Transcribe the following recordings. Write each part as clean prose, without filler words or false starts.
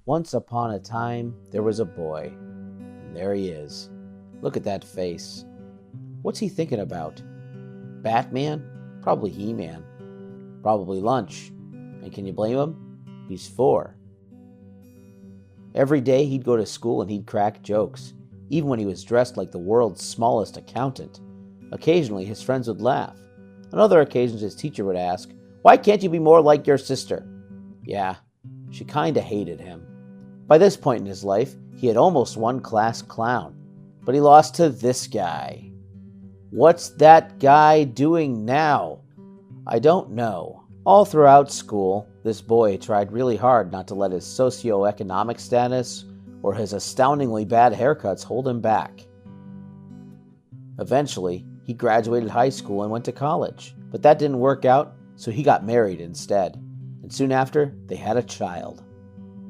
Once upon a time, there was a boy. And there he is. Look at that face. What's he thinking about? Batman? Probably He-Man. Probably lunch. And can you blame him? He's 4. Every day he'd go to school and he'd crack jokes, even when he was dressed like the world's smallest accountant. Occasionally his friends would laugh. On other occasions his teacher would ask, "Why can't you be more like your sister?" Yeah, she kinda hated him. By this point in his life, he had almost won class clown, but he lost to this guy. What's that guy doing now? I don't know. All throughout school, this boy tried really hard not to let his socioeconomic status or his astoundingly bad haircuts hold him back. Eventually, he graduated high school and went to college, but that didn't work out, so he got married instead, and soon after, they had a child.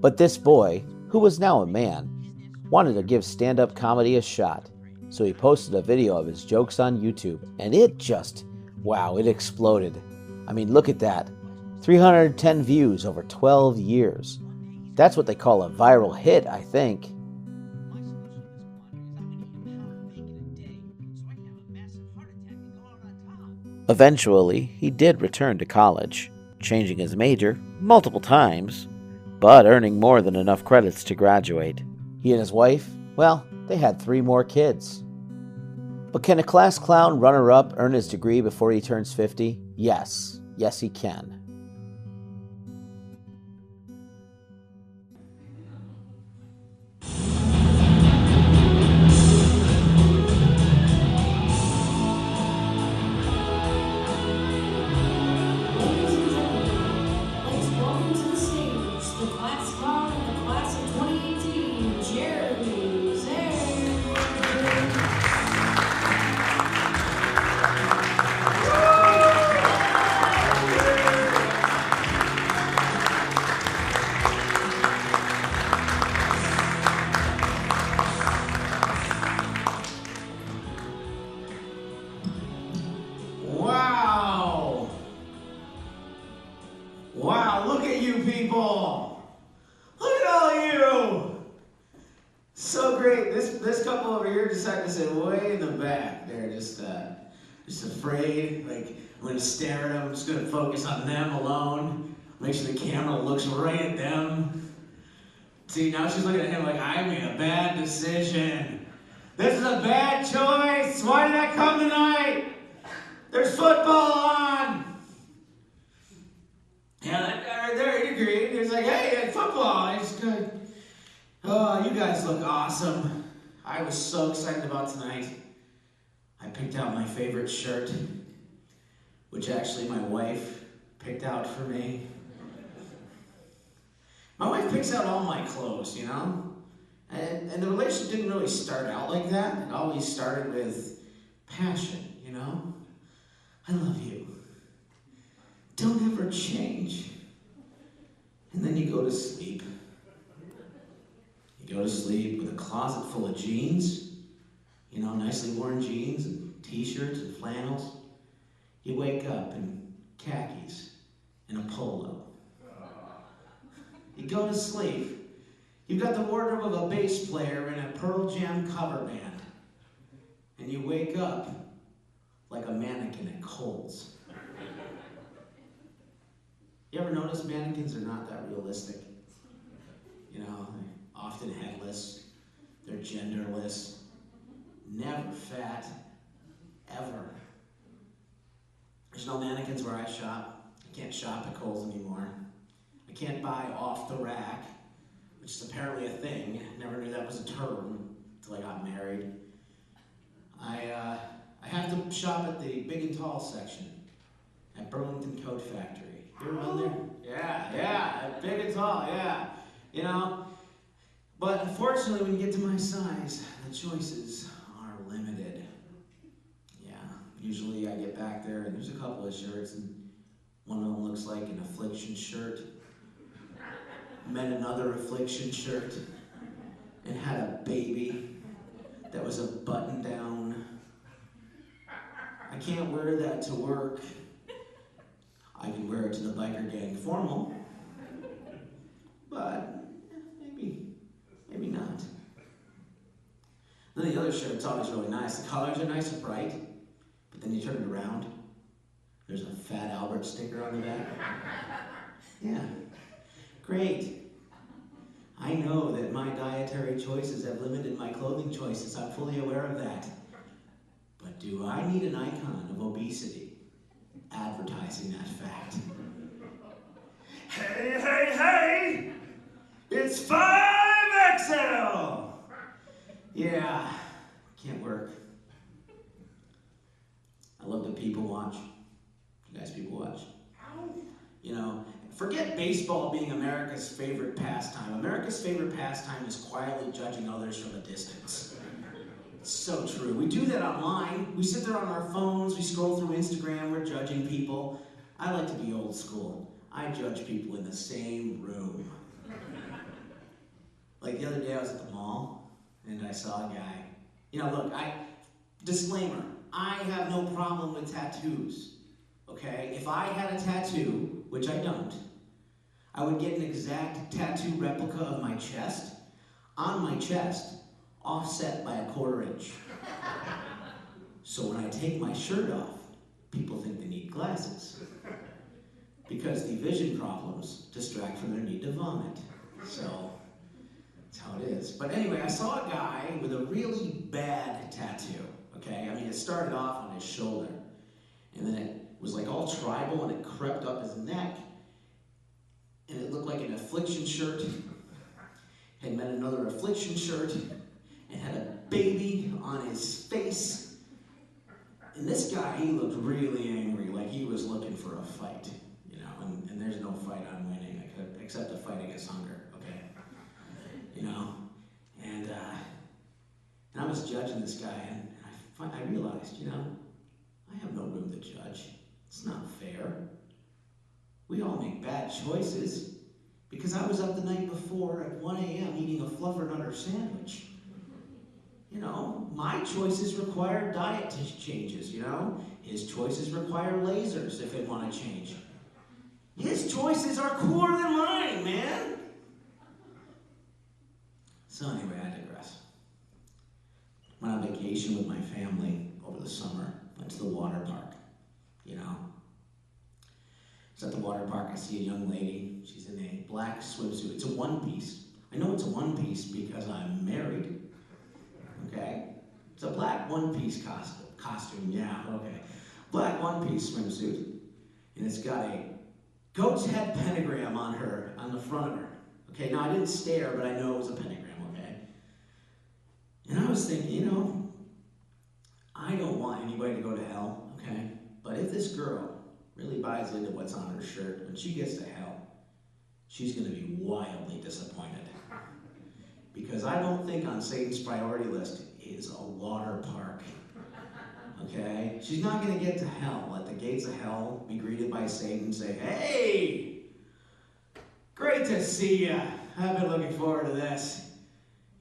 But this boy, who was now a man, wanted to give stand-up comedy a shot, so he posted a video of his jokes on YouTube, and it exploded. I mean, look at that. 310 views over 12 years. That's what they call a viral hit, I think. Eventually, he did return to college, changing his major multiple times, but earning more than enough credits to graduate. He and his wife, well, they had 3 more kids. But can a class clown runner-up earn his degree before he turns 50? Yes. Yes, he can. Wow, look at you people! Look at all you! So great. This couple over here decided to sit way in the back. They're just afraid. Like, I'm gonna stare at them. I'm just gonna focus on them alone. Make sure the camera looks right at them. See, now she's looking at him like, I made a bad decision. This is a bad choice. Why did I come tonight? There's football on. Yeah, that guy right there, he agreed. He was like, hey, football. It's good. Oh, you guys look awesome. I was so excited about tonight. I picked out my favorite shirt, which actually my wife picked out for me. My wife picks out all my clothes, you know? And the relationship didn't really start out like that. It always started with passion, you know? I love you. Don't ever change. And then you go to sleep. You go to sleep with a closet full of jeans, you know, nicely worn jeans and t-shirts and flannels. You wake up in khakis and a polo. You go to sleep. You've got the wardrobe of a bass player in a Pearl Jam cover band. And you wake up like a mannequin at Kohl's. You ever notice mannequins are not that realistic? You know, they're often headless, they're genderless, never fat, ever. There's no mannequins where I shop. I can't shop at Kohl's anymore. I can't buy off the rack, which is apparently a thing. Never knew that was a term until I got married. I have to shop at the big and tall section at Burlington Coat Factory. You ever been there? Yeah, at big and tall, yeah. You know, but unfortunately when you get to my size, the choices are limited. Yeah, usually I get back there and there's a couple of shirts and one of them looks like an affliction shirt. Met another affliction shirt and had a baby that was a button down. I can't wear that to work. I can wear it to the biker gang formal, but shirt's always really nice. The colors are nice and bright, but then you turn it around, there's a Fat Albert sticker on the back. Yeah, great. I know that my dietary choices have limited my clothing choices. I'm fully aware of that. But do I need an icon of obesity advertising that fact? Hey, hey, hey! It's 5XL! Yeah, can't work. I love to people watch. You guys people watch? You know, forget baseball being America's favorite pastime. America's favorite pastime is quietly judging others from a distance. It's so true. We do that online. We sit there on our phones, we scroll through Instagram, we're judging people. I like to be old school. I judge people in the same room. Like the other day I was at the mall, and I saw a guy. You know, look, disclaimer, I have no problem with tattoos, okay? If I had a tattoo, which I don't, I would get an exact tattoo replica of my chest, on my chest, offset by 1/4 inch. So when I take my shirt off, people think they need glasses, because the vision problems distract from their need to vomit. So that's how it is. But anyway, I saw a guy with a really bad tattoo, okay? I mean, it started off on his shoulder, and then it was like all tribal, and it crept up his neck, and it looked like an affliction shirt had met another affliction shirt, and had a baby on his face. And this guy, he looked really angry, like he was looking for a fight, you know, and there's no fight I'm winning, except a fight against hunger, okay? You know, and I was judging this guy, and I realized, you know, I have no room to judge. It's not fair. We all make bad choices, because I was up the night before at 1 a.m. eating a fluffernutter sandwich. You know, my choices require diet changes, you know? His choices require lasers if they want to change. His choices are cooler than mine, man! So anyway, I digress. Went on vacation with my family over the summer. Went to the water park, you know? I was at the water park, I see a young lady. She's in a black swimsuit. It's a one-piece. I know it's a one-piece because I'm married. Okay? It's a black one-piece costume, yeah, okay. Black one-piece swimsuit. And it's got a goat's head pentagram on her, on the front of her. Okay, now I didn't stare, but I know it was a pentagram, okay? And I was thinking, you know, I don't want anybody to go to hell, okay? But if this girl really buys into what's on her shirt, when she gets to hell, she's going to be wildly disappointed. Because I don't think on Satan's priority list is a water park, okay? She's not going to get to hell, at the gates of hell, be greeted by Satan and say, hey, great to see ya. I've been looking forward to this.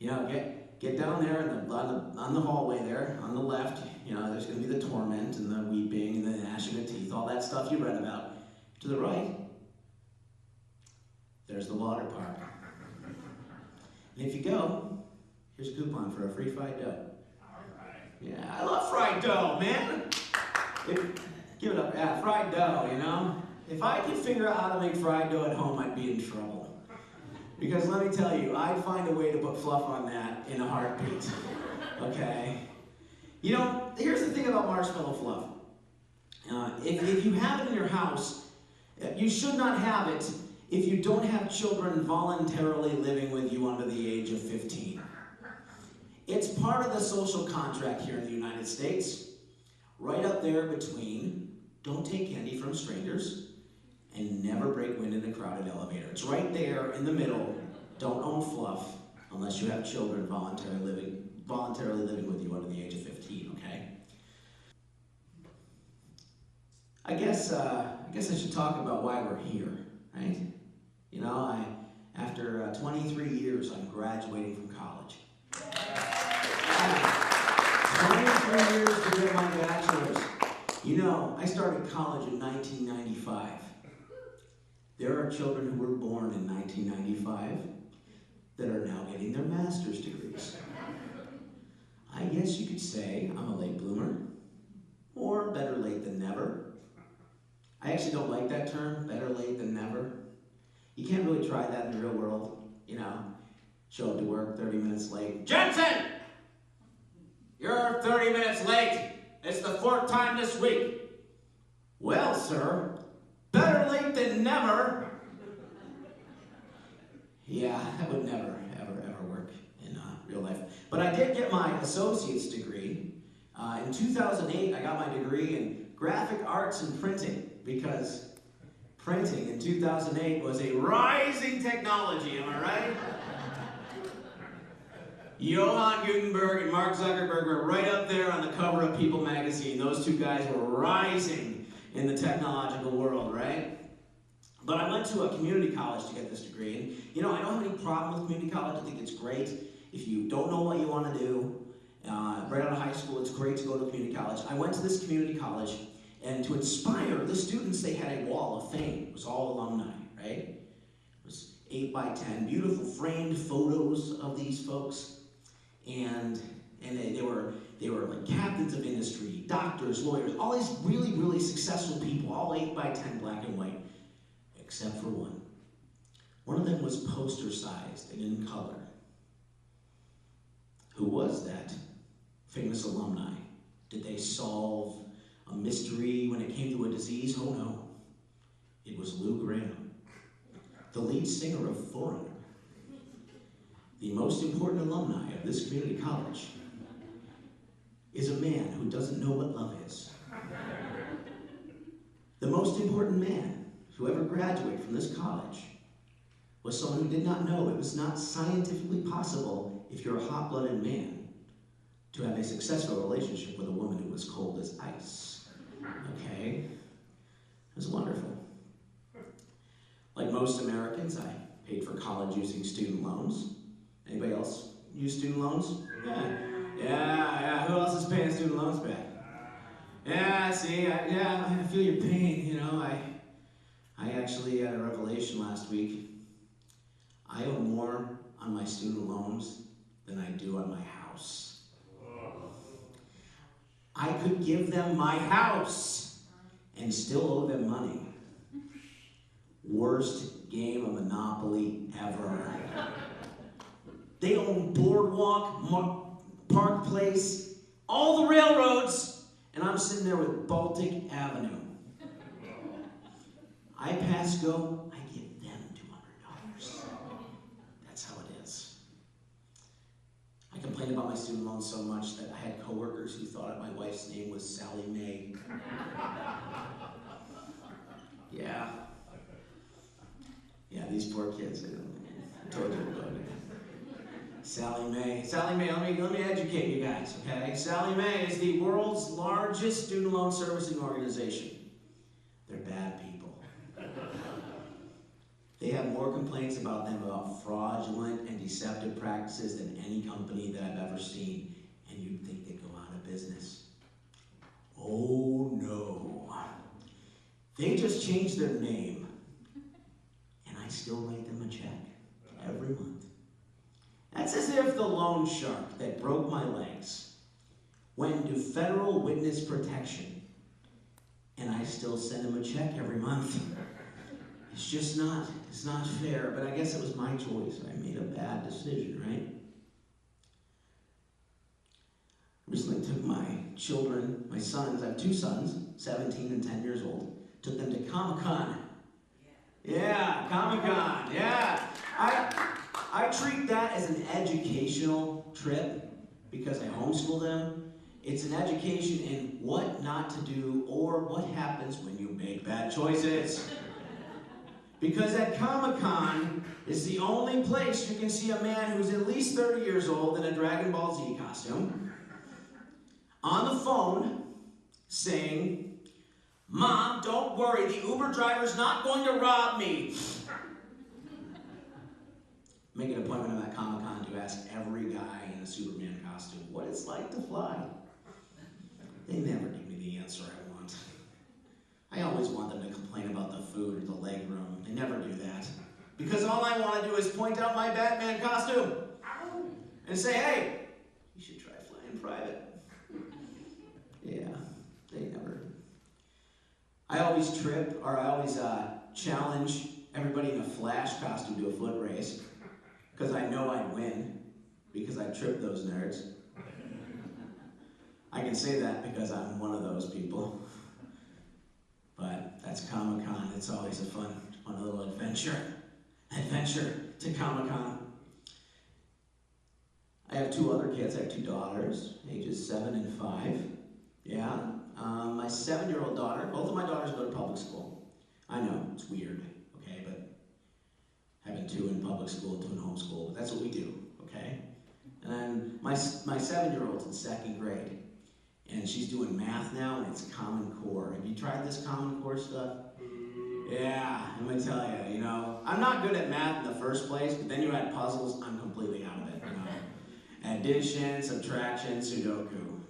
You know, get down there on the hallway there, on the left. You know, there's going to be the torment and the weeping and the gnashing of teeth, all that stuff you read about. To the right, there's the water park. And if you go, here's a coupon for a free fried dough. Yeah, I love fried dough, man. Give it up. Yeah, fried dough, you know? If I could figure out how to make fried dough at home, I'd be in trouble. Because let me tell you, I'd find a way to put fluff on that in a heartbeat. Okay? You know, here's the thing about marshmallow fluff. If you have it in your house, you should not have it if you don't have children voluntarily living with you under the age of 15. It's part of the social contract here in the United States, right up there between don't take candy from strangers and never break wind in a crowded elevator. It's right there in the middle. Don't own fluff unless you have children voluntarily living with you under the age of 15, okay? I guess I should talk about why we're here, right? You know, after 23 years, I'm graduating from college. 23 years to get my bachelor's. You know, I started college in 1995. There are children who were born in 1995 that are now getting their master's degrees. I guess you could say I'm a late bloomer, or better late than never. I actually don't like that term, better late than never. You can't really try that in the real world, Show up to work 30 minutes late. Jensen! You're 30 minutes late. It's the 4th time this week. Well, sir, better late than never. Yeah, that would never, ever work in real life. But I did get my associate's degree. In 2008, I got my degree in graphic arts and printing, because printing in 2008 was a rising technology, am I right? Johann Gutenberg and Mark Zuckerberg were right up there on the cover of People magazine. Those two guys were rising in the technological world, right? But I went to a community college to get this degree. And, I don't have any problem with community college. I think it's great. If you don't know what you want to do, right out of high school, it's great to go to community college. I went to this community college, and to inspire the students, they had a wall of fame. It was all alumni, right? It was 8 by 10, beautiful framed photos of these folks. And they were like captains of industry, doctors, lawyers, all these really, really successful people, all 8 by 10 black and white, except for one. One of them was poster-sized and in color. Who was that famous alumni? Did they solve a mystery when it came to a disease? Oh no. It was Lou Graham, the lead singer of Foreigner. The most important alumni of this community college is a man who doesn't know what love is. The most important man who ever graduated from this college was someone who did not know it was not scientifically possible, if you're a hot-blooded man, to have a successful relationship with a woman who was cold as ice. Okay? It was wonderful. Like most Americans, I paid for college using student loans. Anybody else use student loans? Yeah. Who else is paying student loans back? Yeah, see, I feel your pain, I actually had a revelation last week. I owe more on my student loans than I do on my house. I could give them my house and still owe them money. Worst game of Monopoly ever. They own Boardwalk, Park Place, all the railroads, and I'm sitting there with Baltic Avenue. I pass go, I give them $200. That's how it is. I complained about my student loans so much that I had coworkers who thought my wife's name was Sally Mae. Yeah, these poor kids, I told you about it. Sally Mae, let me educate you guys, okay? Sally Mae is the world's largest student loan servicing organization. They're bad people. They have more complaints about them about fraudulent and deceptive practices than any company that I've ever seen, and you'd think they'd go out of business. Oh no. They just changed their name, and I still write them a check every month. That's as if the loan shark that broke my legs went into federal witness protection, and I still send him a check every month. It's not fair, but I guess it was my choice. I made a bad decision, right? Recently took my children, my sons, I have 2 sons, 17 and 10 years old, took them to Comic-Con. Yeah, Comic-Con, yeah. I treat that as an educational trip because I homeschool them. It's an education in what not to do or what happens when you make bad choices. Because at Comic-Con is the only place you can see a man who's at least 30 years old in a Dragon Ball Z costume on the phone saying, "Mom, don't worry, the Uber driver's not going to rob me." Make an appointment at Comic-Con to ask every guy in a Superman costume what it's like to fly. They never give me the answer I want. I always want them to complain about the food or the leg room. They never do that. Because all I want to do is point out my Batman costume and say, "Hey, you should try flying in private. Yeah, they never. I always trip, or I always challenge everybody in a Flash costume to a foot race, because I know I'd win, because I trip those nerds. I can say that because I'm one of those people. But that's Comic-Con. It's always a fun little adventure. Adventure to Comic-Con. I have 2 other kids. I have 2 daughters, ages 7 and 5. Yeah. My 7-year-old daughter, both of my daughters go to public school. I know, it's weird, okay, but having 2 in public school and 2 in homeschool, that's what we do, okay? And then my 7-year-old's in 2nd grade. And she's doing math now, and it's Common Core. Have you tried this Common Core stuff? Yeah, I'm gonna tell you, you know, I'm not good at math in the first place, but then you add puzzles, I'm completely out of it, you know. Addition, subtraction, Sudoku.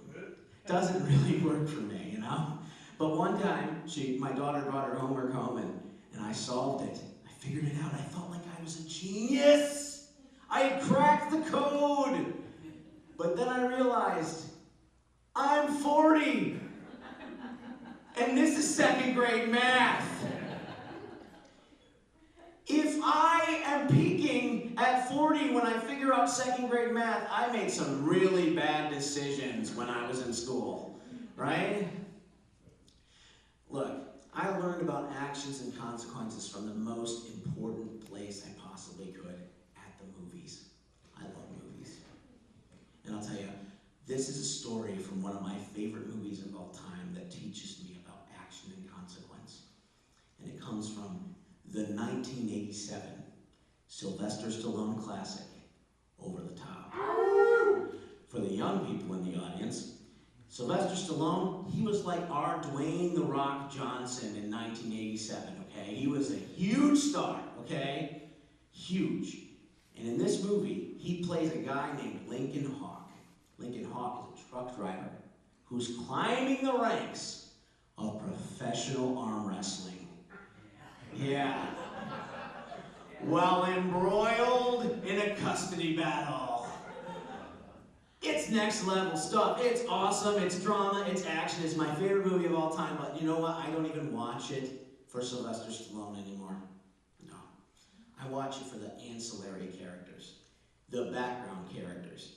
Doesn't really work for me, you know. But one time, my daughter brought her homework home, and I solved it. I figured it out. I felt like I was a genius. I had cracked the code. But then I realized, I'm 40, and this is 2nd grade math. If I am peaking at 40 when I figure out 2nd grade math, I made some really bad decisions when I was in school, right? Look, I learned about actions and consequences from the most important place I possibly could, at the movies. I love movies. And I'll tell you, this is a story from one of my favorite movies of all time that teaches me about action and consequence. And it comes from the 1987 Sylvester Stallone classic, Over the Top. For the young people in the audience, Sylvester Stallone, he was like our Dwayne "The Rock" Johnson in 1987, okay? He was a huge star, okay? Huge. And in this movie, he plays a guy named Lincoln Hawk. Lincoln Hawk is a truck driver who's climbing the ranks of professional arm wrestling. Yeah. While embroiled in a custody battle. It's next level stuff. It's awesome, it's drama, it's action. It's my favorite movie of all time, but you know what? I don't even watch it for Sylvester Stallone anymore. No. I watch it for the ancillary characters, the background characters,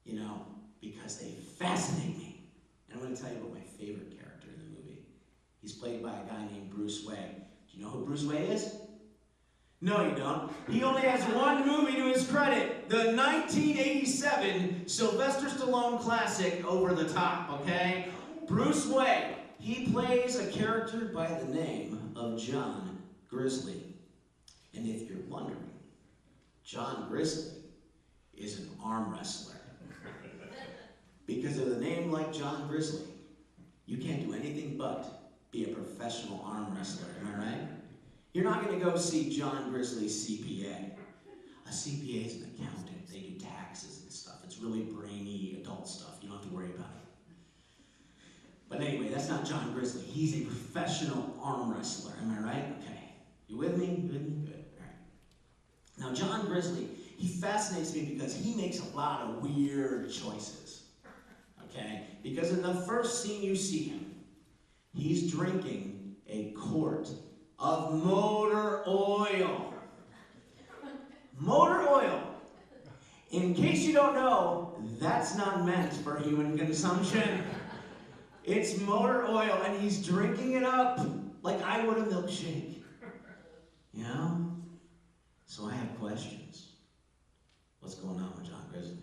you know, because they fascinate me. And I'm going to tell you about my favorite character in the movie. He's played by a guy named Bruce Wayne. Do you know who Bruce Wayne is? No, you don't. He only has one movie to his credit. The 1987 Sylvester Stallone classic, Over the Top, okay? Bruce Wayne. He plays a character by the name of John Grizzly. And if you're wondering, John Grizzly is an arm wrestler. Because of the name like John Grizzly, you can't do anything but be a professional arm wrestler, am I right? You're not going to go see John Grizzly's CPA. A CPA is an accountant. They do taxes and stuff. It's really brainy adult stuff. You don't have to worry about it. But anyway, that's not John Grizzly. He's a professional arm wrestler. Am I right? Okay. You with me? You with me? Good. All right. Now, John Grizzly, he fascinates me because he makes a lot of weird choices. Okay? Because in the first scene you see him, he's drinking a quart of motor oil. Motor oil. In case you don't know, that's not meant for human consumption. It's motor oil, and he's drinking it up like I would a milkshake. You know? So I have questions. What's going on with John Grizzly?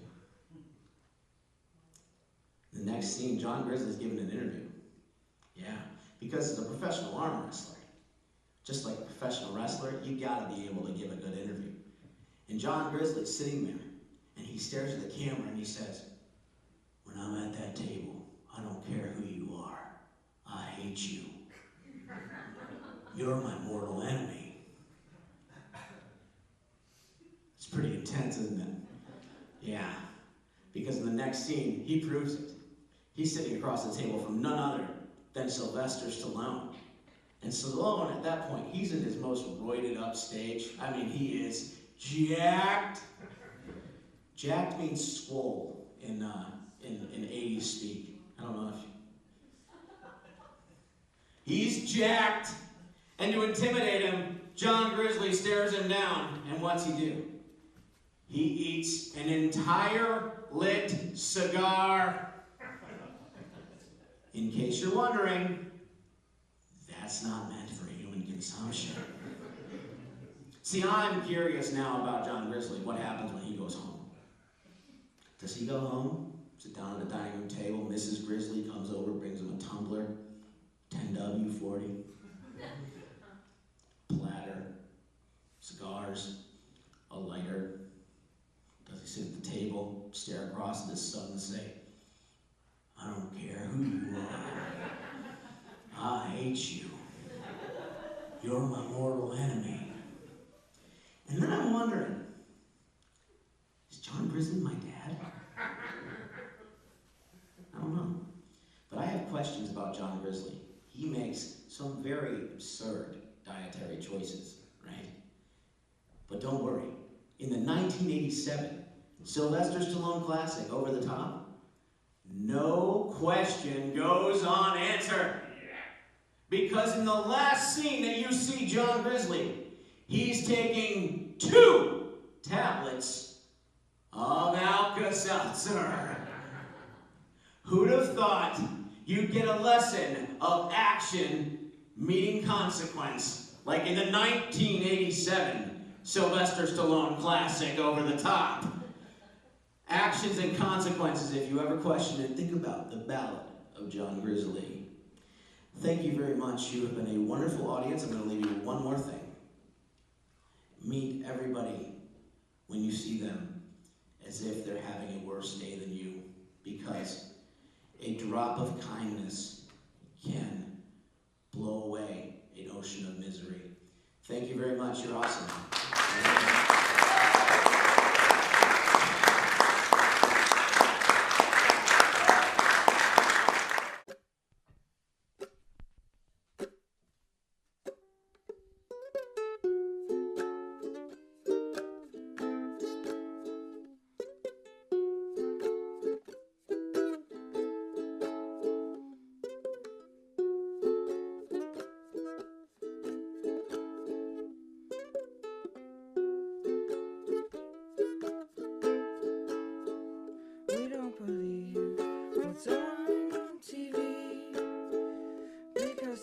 The next scene, John Grizzly's giving an interview. Yeah, because as a professional arm wrestler, just like a professional wrestler, you gotta be able to give a good interview. And John Grizzly's sitting there, and he stares at the camera and he says, "When I'm at that table, I don't care who you are. I hate you. You're my mortal enemy." It's pretty intense, isn't it? Yeah, because in the next scene, he proves it. He's sitting across the table from none other than Sylvester Stallone. And Stallone, at that point, he's in his most roided up stage. I mean, he is jacked. Jacked means swole in 80s speak. I don't know if he's jacked, and to intimidate him, John Grizzly stares him down, and what's he do? He eats an entire lit cigar. In case you're wondering, that's not meant for human consumption. See, I'm curious now about John Grizzly. What happens when he goes home? Does he go home, sit down at the dining room table, Mrs. Grizzly comes over, brings him a tumbler, 10W40, platter, cigars, a lighter? Does he sit at the table, stare across at his son and say, I don't care who you are, I hate you. You're my mortal enemy. And then I'm wondering, is John Grizzly my dad? I don't know. But I have questions about John Grizzly. He makes some very absurd dietary choices, right? But don't worry. In the 1987 Sylvester Stallone classic, Over the Top, no question goes unanswered. Because in the last scene that you see John Grizzly, he's taking 2 tablets of Alka-Seltzer. Who'd have thought you'd get a lesson of action meeting consequence, like in the 1987 Sylvester Stallone classic, Over the Top? Actions and consequences, if you ever question it, think about the Ballad of John Grizzly. Thank you very much. You have been a wonderful audience. I'm going to leave you one more thing. Meet everybody when you see them as if they're having a worse day than you, because a drop of kindness can blow away an ocean of misery. Thank you very much. You're awesome.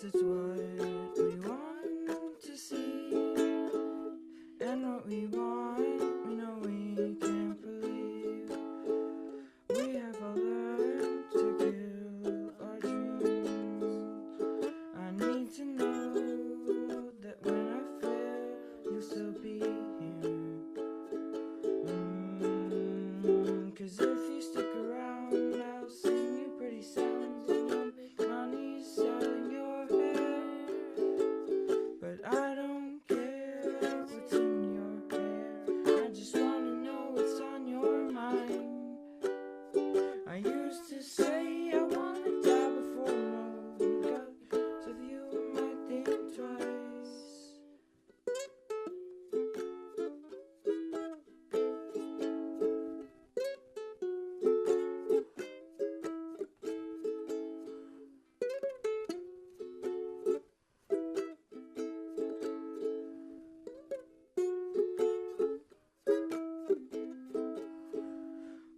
It's what we want to see, and what we want, we know we can't believe. We have all learned to kill our dreams. I need to know that when I fail, you'll still be here. 'Cause if you stick around, I'll sing you pretty sounds, and you'll make money selling your. But I don't care what's in your hair, I just wanna know what's on your mind. I used to say I wanna die before I know God, so if you might think twice.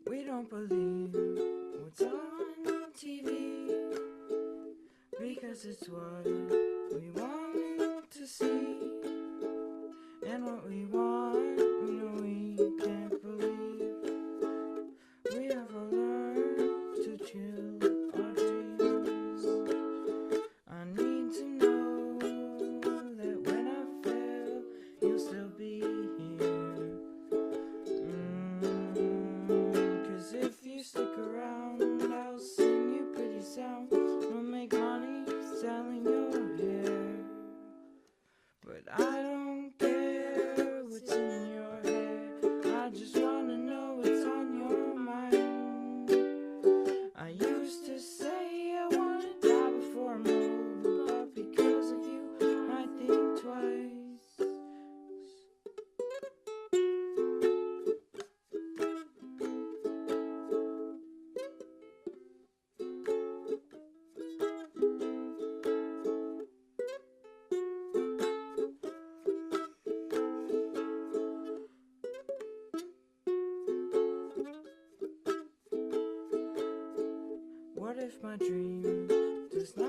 We don't believe what's on TV, because it's what we want to see, and what we want, we know we can't believe. We have all learned to chill our dreams. I need to know that when I fail, you'll still be here. If you stick around, I'll sing you pretty sounds. We'll make money selling your hair. But I don't care what's if my dream does not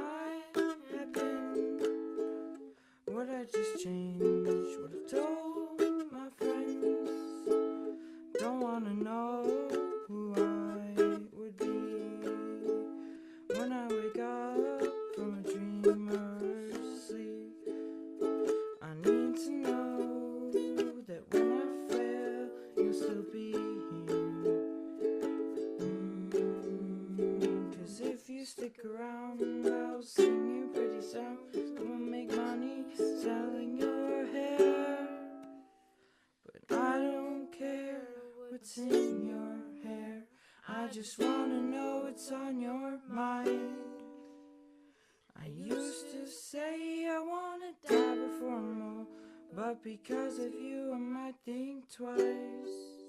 happen? Would I just change what I've told my friends? Don't wanna know who I would be when I wake up from a dream or sleep. I need to know that when I fail, you'll still be here. 'Cause if you stick around, I'll sing you pretty songs. We'll make money selling your hair. But I don't care what's in your hair. I just wanna know what's on your mind. I used to say I wanna die before more, but because of you I might think twice.